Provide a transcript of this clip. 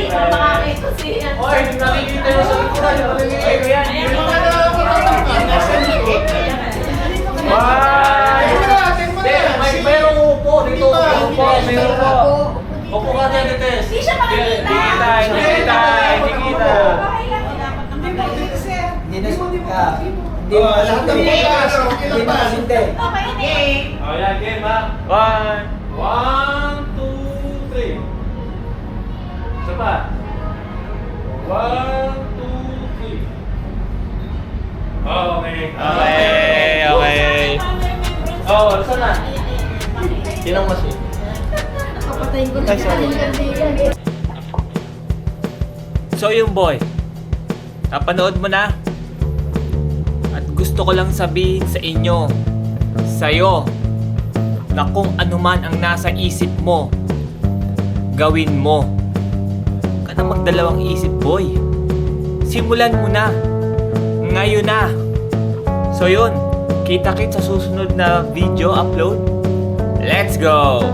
makakita siya. Oy, nakikita mo sa likuran. Ay, yan. Mayroong upo dito. Mayroong upo. Upo ka dyan, Tes. Hindi siya makikita. Hindi kita. Okay, Oh, yan, game ha. 1, 2, 3. Isa pa. 1, 2, 3. Okay. Okay. Oh, saan na? Sinang mas eh? Papatayin ko na siya. So yung boy, napanood mo na? At gusto ko lang sabihin sa inyo, sa'yo, na kung ano man ang nasa isip mo, gawin mo. Huwag ka na magdalawang isip, boy. Simulan mo na. Ngayon na. So yun, kita-kits sa susunod na video upload. Let's go!